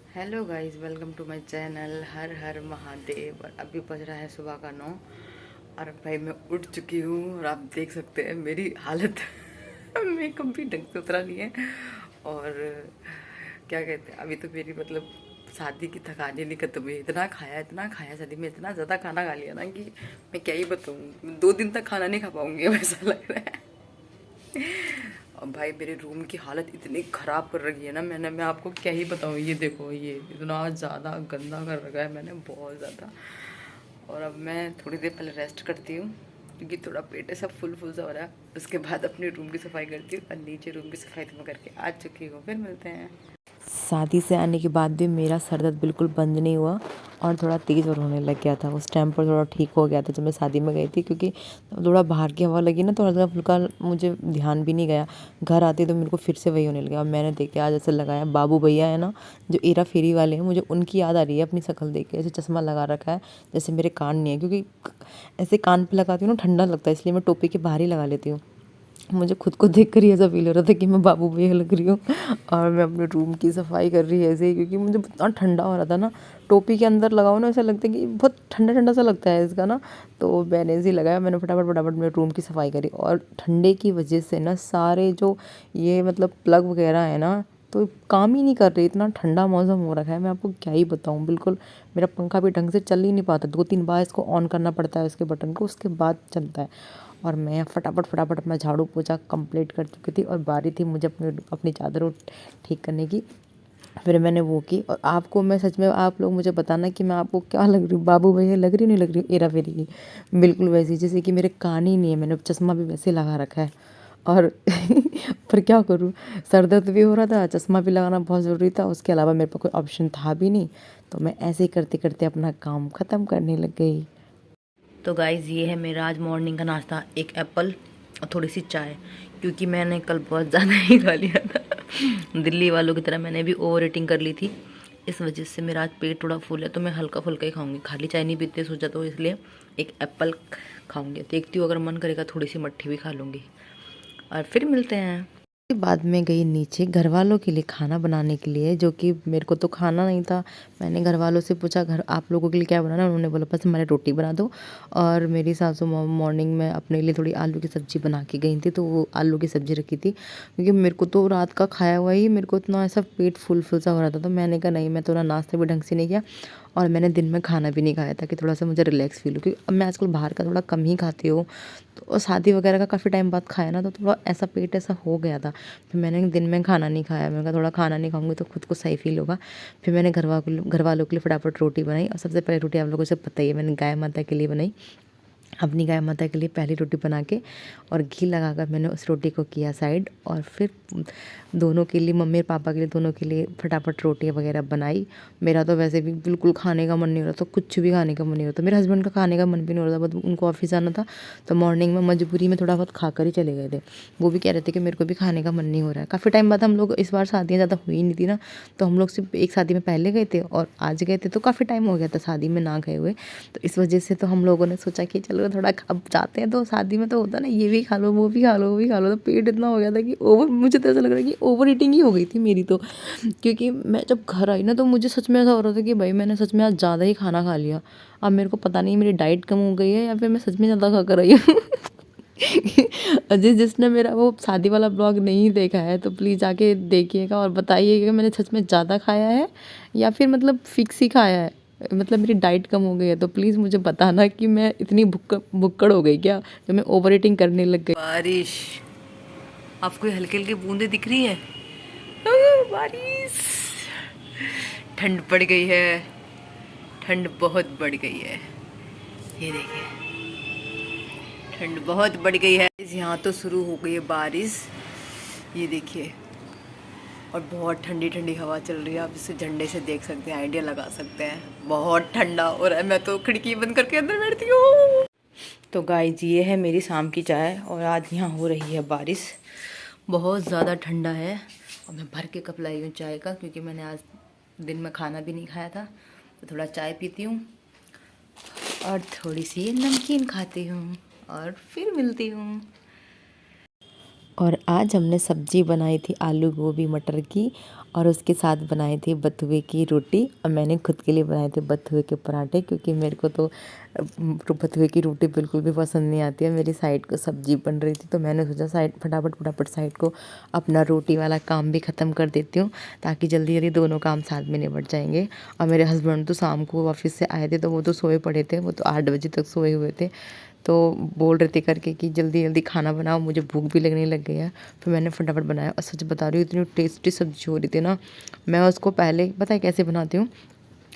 Hello guys, welcome to my channel. हर हर महादेव। और अभी बज रहा है सुबह का 9 और भाई मैं उठ चुकी हूँ और आप देख सकते हैं मेरी हालत मेकअप भी ढंग से उतरा नहीं है। और क्या कहते हैं, अभी तो मेरी मतलब शादी की थकान ही नहीं खत्म हुई। इतना खाया शादी में, इतना ज़्यादा खाना खा लिया ना कि मैं क्या ही बताऊँ। 2 दिन तक खाना नहीं खा पाऊँगी अब, ऐसा लग रहा है। और भाई मेरे रूम की हालत इतनी ख़राब कर रखी है ना मैं आपको क्या ही बताऊँ। ये देखो, ये इतना ज़्यादा गंदा कर रखा है मैंने, बहुत ज़्यादा। और अब मैं थोड़ी देर पहले रेस्ट करती हूँ क्योंकि थोड़ा पेट ऐसा फुल फुल सा हो रहा है। उसके बाद अपने रूम की सफाई करती हूँ और नीचे रूम की सफाई तो मैं करके आ चुकी हूँ। फिर मिलते हैं। शादी से आने के बाद भी मेरा सर दर्द बिल्कुल बंद नहीं हुआ और थोड़ा तेज़ और होने लग गया था। उस टाइम पर थोड़ा ठीक हो गया था जब मैं शादी में गई थी, क्योंकि थोड़ा बाहर की हवा लगी ना तो हल्का फुल्का मुझे ध्यान भी नहीं गया। घर आते तो मेरे को फिर से वही होने लगा। और मैंने देखे आज ऐसे लगाया, बाबू भैया है ना जो एरा फेरी वाले हैं, मुझे उनकी याद आ रही है अपनी शक्ल देख के। ऐसे चश्मा लगा रखा है जैसे मेरे कान नहीं है, क्योंकि ऐसे कान पे लगाती हूँ ना ठंडा लगता है, इसलिए मैं टोपी के बाहर ही लगा लेती हूँ। मुझे खुद को देख कर ही ऐसा फील हो रहा था कि मैं बाबू भैया लग रही हूँ। और मैं अपने रूम की सफाई कर रही है ऐसे ही, क्योंकि मुझे इतना ठंडा हो रहा था ना। टोपी के अंदर लगाओ ना ऐसा लगता है कि बहुत ठंडा ठंडा सा लगता है इसका ना। तो मैंने ऐसे ही लगाया, मैंने फटाफट फटाफट मेरे रूम की सफाई करी। और ठंडे की वजह से ना सारे जो ये मतलब प्लग वगैरह है ना, तो काम ही नहीं कर रही। इतना ठंडा मौसम हो रखा है, मैं आपको क्या ही बताऊँ। बिल्कुल मेरा पंखा भी ढंग से चल ही नहीं पाता, 2-3 बार इसको ऑन करना पड़ता है उसके बटन को, उसके बाद चलता है। और मैं फटाफट फटाफट अपना झाड़ू पोछा कंप्लीट कर चुकी थी और बारी थी मुझे अपनी चादर ठीक करने की। फिर मैंने वो की। और आपको मैं सच में, आप लोग मुझे बताना कि मैं आपको क्या लग रही हूँ, बाबू भैया लग रही हूँ नहीं लग रही हूँ एरा फेरी की। बिल्कुल वैसी जैसे कि मेरे कान ही नहीं है, मैंने चश्मा भी वैसे लगा रखा है। और पर क्या करूँ, सर दर्द भी हो रहा था, चश्मा भी लगाना बहुत ज़रूरी था, उसके अलावा मेरे पास कोई ऑप्शन था भी नहीं। तो मैं ऐसे ही करते करते अपना काम ख़त्म करने लग गई। तो गाइज़ ये है मेरा आज मॉर्निंग का नाश्ता, एक एप्पल और थोड़ी सी चाय, क्योंकि मैंने कल बहुत ज़्यादा ही खा लिया था। दिल्ली वालों की तरह मैंने भी ओवर ईटिंग कर ली थी, इस वजह से मेरा आज पेट थोड़ा फुल है। तो मैं हल्का फुल्का ही खाऊंगी, खाली चाय नहीं पीते सोचा, तो इसलिए एक एप्पल खाऊंगी। देखती हूँ अगर मन करेगा थोड़ी सी मट्ठी भी खा लूँगी। और फिर मिलते हैं। उसके बाद मैं गई नीचे घर वालों के लिए खाना बनाने के लिए, जो कि मेरे को तो खाना नहीं था। मैंने घर वालों से पूछा घर आप लोगों के लिए क्या बनाना है, उन्होंने बोला बस हमारे रोटी बना दो। और मेरी सासू मॉर्निंग में अपने लिए थोड़ी आलू की सब्ज़ी बना के गई थी, तो वो आलू की सब्ज़ी रखी थी, क्योंकि मेरे को तो रात का खाया हुआ ही मेरे को इतना ऐसा पेट फुल फुल सा हो रहा था। तो मैंने कहा नहीं, मैं थोड़ा नाश्ता भी ढंग से नहीं किया और मैंने दिन में खाना भी नहीं खाया था कि थोड़ा सा मुझे रिलैक्स फील हो, क्योंकि अब मैं आजकल बाहर का थोड़ा कम ही खाती हूँ। तो और शादी वगैरह का काफ़ी टाइम बाद खाया ना, तो थोड़ा ऐसा पेट ऐसा हो गया था। फिर मैंने दिन में खाना नहीं खाया, मैंने कहा थोड़ा खाना नहीं खाऊंगी तो खुद को सही फील होगा। फिर मैंने घर वालों के लिए फटाफट रोटी बनाई। और सबसे पहले रोटी आप लोगों से पता ही है, मैंने गाय माता के लिए बनाई। अपनी गाय माता के लिए पहली रोटी बना के और घी लगाकर मैंने उस रोटी को किया साइड। और फिर दोनों के लिए, मम्मी और पापा के लिए, दोनों के लिए फटाफट रोटियां वगैरह बनाई। मेरा तो वैसे भी बिल्कुल खाने का मन नहीं हो रहा था, कुछ भी खाने का मन नहीं हो रहा था। मेरे हस्बैंड का खाने का मन भी नहीं हो रहा था, बट उनको ऑफिस जाना था, तो मॉर्निंग में मजबूरी में थोड़ा बहुत खा कर ही चले गए थे। वो भी कह रहे थे कि मेरे को भी खाने का मन नहीं हो रहा है। काफ़ी टाइम बाद हम लोग, इस बार शादियाँ ज़्यादा हुई नहीं थी ना, तो हम लोग सिर्फ एक शादी में पहले गए थे और आज गए थे, तो काफ़ी टाइम हो गया था शादी में ना गए हुए। तो इस वजह से तो हम लोगों ने सोचा कि चलो थोड़ा अब जाते हैं, तो शादी में तो होता है ना, ये भी खा लो वो भी खा लो वो भी खा लो। तो पेट इतना हो गया था कि मुझे तो ऐसा लग रहा है कि ओवर ईटिंग ही हो गई थी मेरी तो। क्योंकि मैं जब घर आई ना, तो मुझे सच में ऐसा हो रहा था कि भाई मैंने सच में आज ज़्यादा ही खाना खा लिया। अब मेरे को पता नहीं मेरी डाइट कम हो गई है या फिर मैं सच में ज़्यादा खा कर आई हूँ। जिसने मेरा वो शादी वाला ब्लॉग नहीं देखा है तो प्लीज़ जाके देखिएगा और बताइएगा कि मैंने सच में ज़्यादा खाया है या फिर मतलब फिक्स ही खाया है, मतलब मेरी डाइट कम हो गई है। तो प्लीज़ मुझे बताना कि मैं इतनी भुक्कड़ हो गई क्या, जो मैं ओवर ईटिंग करने लग गई। बारिश, आपको हल्की हल्की बूंदे दिख रही है? बारिश, ठंड पड़ गई है, ठंड बहुत बढ़ गई है। ये देखिए, ठंड बहुत बढ़ गई है। यहाँ तो शुरू हो गई है बारिश, ये देखिए। और बहुत ठंडी ठंडी हवा चल रही है, आप इसे झंडे से देख सकते हैं, आइडिया लगा सकते हैं। बहुत ठंडा हो रहा है, मैं तो खिड़की बंद करके अंदर बैठती हूँ। तो गाइस ये है मेरी शाम की चाय और आज यहाँ हो रही है बारिश, बहुत ज़्यादा ठंडा है। और मैं भर के कप लाई हूँ चाय का, क्योंकि मैंने आज दिन में खाना भी नहीं खाया था, तो थोड़ा चाय पीती हूँ और थोड़ी सी नमकीन खाती हूँ और फिर मिलती हूँ। और आज हमने सब्जी बनाई थी आलू गोभी मटर की, और उसके साथ बनाई थी बथुए की रोटी। और मैंने खुद के लिए बनाए थे बथुए के पराठे, क्योंकि मेरे को तो बथुए की रोटी बिल्कुल भी पसंद नहीं आती है। मेरी साइड को सब्जी बन रही थी, तो मैंने सोचा साइड फटाफट साइड को अपना रोटी वाला काम भी ख़त्म कर देती हूँ, ताकि जल्दी जल्दी दोनों काम साथ में निपट जाएंगे। और मेरे हस्बैंड तो शाम को ऑफिस से आए थे, तो वो तो सोए पड़े थे, वो तो 8 बजे तक सोए हुए थे। तो बोल रहे थे करके कि जल्दी जल्दी खाना बनाओ, मुझे भूख भी लगने लग गई है। फिर मैंने फटाफट बनाया, और सच बता रही हूँ इतनी टेस्टी सब्ज़ी हो रही थी ना। मैं उसको पहले पता है कैसे बनाती हूँ,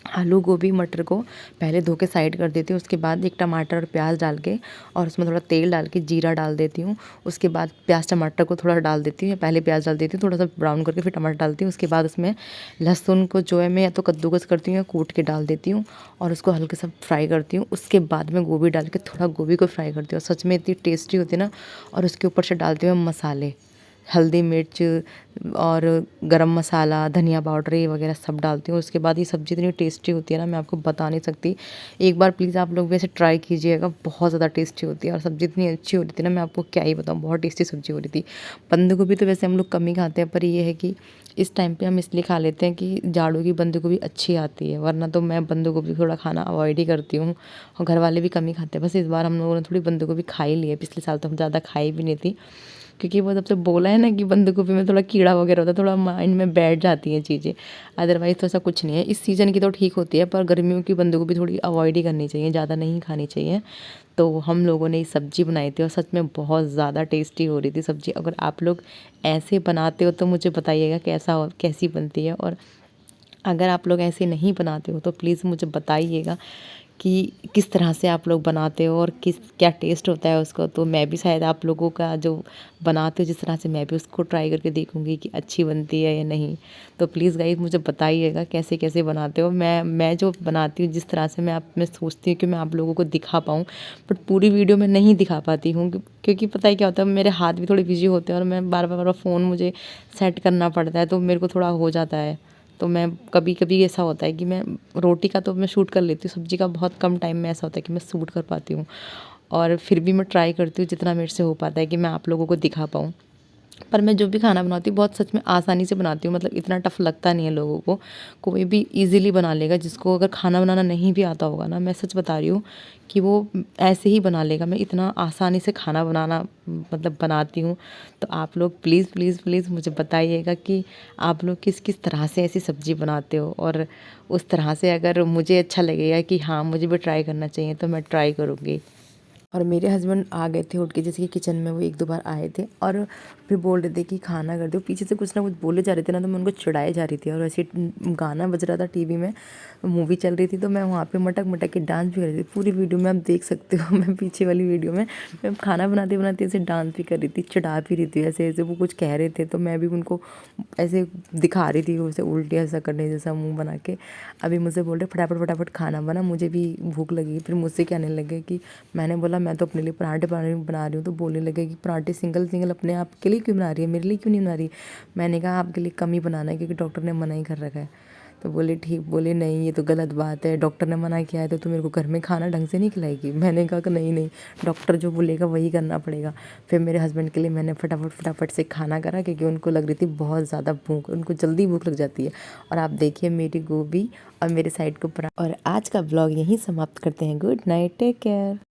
आलू गोभी मटर को पहले धो के साइड कर देती हूँ। उसके बाद एक टमाटर और प्याज डाल के, और उसमें थोड़ा तेल डाल के जीरा डाल देती हूँ। उसके बाद प्याज टमाटर को थोड़ा डाल देती हूँ, पहले प्याज डाल देती हूँ, थोड़ा सा ब्राउन करके फिर टमाटर डालती हूँ। उसके बाद उसमें लहसुन को जो है मैं या तो कद्दूकस करती हूँ या कूट के डाल देती हूँ, और उसको हल्के सा फ्राई करती हूँ। उसके बाद में गोभी डाल के थोड़ा गोभी को फ्राई करती हूँ, और सच में इतनी टेस्टी होती है ना। और उसके ऊपर से डालती हूँ मसाले, हल्दी मिर्च और गरम मसाला धनिया पाउडर ये वगैरह सब डालती हूँ। उसके बाद ये सब्ज़ी इतनी टेस्टी होती है ना, मैं आपको बता नहीं सकती। एक बार प्लीज़ आप लोग वैसे ट्राई कीजिएगा, बहुत ज़्यादा टेस्टी होती है। और सब्ज़ी इतनी अच्छी हो रही थी ना, मैं आपको क्या ही बताऊँ, बहुत टेस्टी सब्ज़ी हो रही थी। बंद गोभी तो वैसे हम लोग कम ही खाते हैं, पर ये है कि इस टाइम पे हम इसलिए खा लेते हैं कि जाड़ों की बंद गोभी अच्छी आती है, वरना तो मैं बंद गोभी थोड़ा खाना अवॉइड ही करती हूँ, और घर वाले भी कम ही खाते हैं। बस इस बार हम लोगों ने थोड़ी बंद गोभी खाई ली है, पिछले साल तो हम ज़्यादा खाई भी नहीं थी, क्योंकि वो जब से बोला है ना कि बंद गोभी में थोड़ा कीड़ा वगैरह होता है, थोड़ा माइंड में बैठ जाती हैं चीज़ें। अदरवाइज़ तो ऐसा कुछ नहीं है, इस सीज़न की तो ठीक होती है, पर गर्मियों की बंद गोभी थोड़ी अवॉइड ही करनी चाहिए, ज़्यादा नहीं खानी चाहिए। तो हम लोगों ने ये सब्ज़ी बनाई थी, और सच में बहुत ज़्यादा टेस्टी हो रही थी सब्ज़ी। अगर आप लोग ऐसे बनाते हो तो मुझे बताइएगा कैसी बनती है, और अगर आप लोग ऐसे नहीं बनाते हो तो प्लीज़ मुझे बताइएगा कि किस तरह से आप लोग बनाते हो और क्या टेस्ट होता है उसका। तो मैं भी शायद आप लोगों का जो बनाते हो जिस तरह से, मैं भी उसको ट्राई करके देखूँगी कि अच्छी बनती है या नहीं। तो प्लीज़ गाइस मुझे बताइएगा कैसे कैसे बनाते हो। मैं जो बनाती हूँ जिस तरह से मैं सोचती हूँ कि मैं आप लोगों को दिखा पाऊँ, बट पूरी वीडियो में नहीं दिखा पाती हूँ, क्योंकि पता है क्या होता है, मेरे हाथ भी थोड़े बिजी होते हैं, और मैं बार बार फ़ोन मुझे सेट करना पड़ता है, तो मेरे को थोड़ा हो जाता है। तो मैं कभी कभी ऐसा होता है कि मैं रोटी का तो मैं शूट कर लेती हूँ, सब्ज़ी का बहुत कम टाइम में ऐसा होता है कि मैं शूट कर पाती हूँ। और फिर भी मैं ट्राई करती हूँ जितना मेरे से हो पाता है कि मैं आप लोगों को दिखा पाऊँ। पर मैं जो भी खाना बनाती हूँ बहुत सच में आसानी से बनाती हूँ, मतलब इतना टफ़ लगता नहीं है लोगों को, कोई भी इजीली बना लेगा। जिसको अगर खाना बनाना नहीं भी आता होगा ना, मैं सच बता रही हूँ कि वो ऐसे ही बना लेगा। मैं इतना आसानी से खाना बनाना मतलब बनाती हूँ। तो आप लोग प्लीज़ प्लीज़ प्लीज़ मुझे बताइएगा कि आप लोग किस किस तरह से ऐसी सब्ज़ी बनाते हो, और उस तरह से अगर मुझे अच्छा लगेगा कि हाँ मुझे भी ट्राई करना चाहिए, तो मैं ट्राई करूँगी। और मेरे हस्बैंड आ गए थे उठ के, जैसे कि किचन में वो 1-2 बार आए थे, और फिर बोल रहे थे कि खाना कर दो। पीछे से कुछ ना कुछ बोले जा रहे थे ना, तो मैं उनको चिढ़ाए जा रही थी। और ऐसे गाना बज रहा था टीवी में, मूवी चल रही थी, तो मैं वहाँ पे मटक मटक के डांस भी कर रही थी। पूरी वीडियो में आप देख सकते हो, मैं पीछे वाली वीडियो में मैं खाना बनाते बनाते ऐसे डांस भी कर रही थी, चिढ़ा भी रही थी। ऐसे ऐसे वो कुछ कह रहे थे, तो मैं भी उनको ऐसे दिखा रही थी, वैसे उल्टे ऐसा करने जैसा मुँह बना के। अभी मुझसे बोल रहे फटाफट फटाफट खाना बना, मुझे भी भूख लगी। फिर मुझसे कहने लगे कि मैंने बोला मैं तो अपने लिए पराठे बना रही हूँ। तो बोलने लगे कि पराठे सिंगल सिंगल अपने आप के लिए क्यों बना रही है, मेरे लिए क्यों नहीं बना रही। मैंने कहा आपके लिए कम ही बनाना है, क्योंकि डॉक्टर ने मना ही कर रखा है। तो बोले ठीक, बोले नहीं ये तो गलत बात है, डॉक्टर ने मना किया है तो मेरे को घर में खाना ढंग से नहीं खिलाएगी। मैंने कहा कि नहीं नहीं, डॉक्टर जो बोलेगा वही करना पड़ेगा। फिर मेरे हस्बैंड के लिए मैंने फटाफट से खाना करा, क्योंकि उनको लग रही थी बहुत ज़्यादा भूख, उनको जल्दी भूख लग जाती है। और आप देखिए मेरी गोभी और मेरे साइड को और आज का ब्लॉग यहीं समाप्त करते हैं। Good night, take care.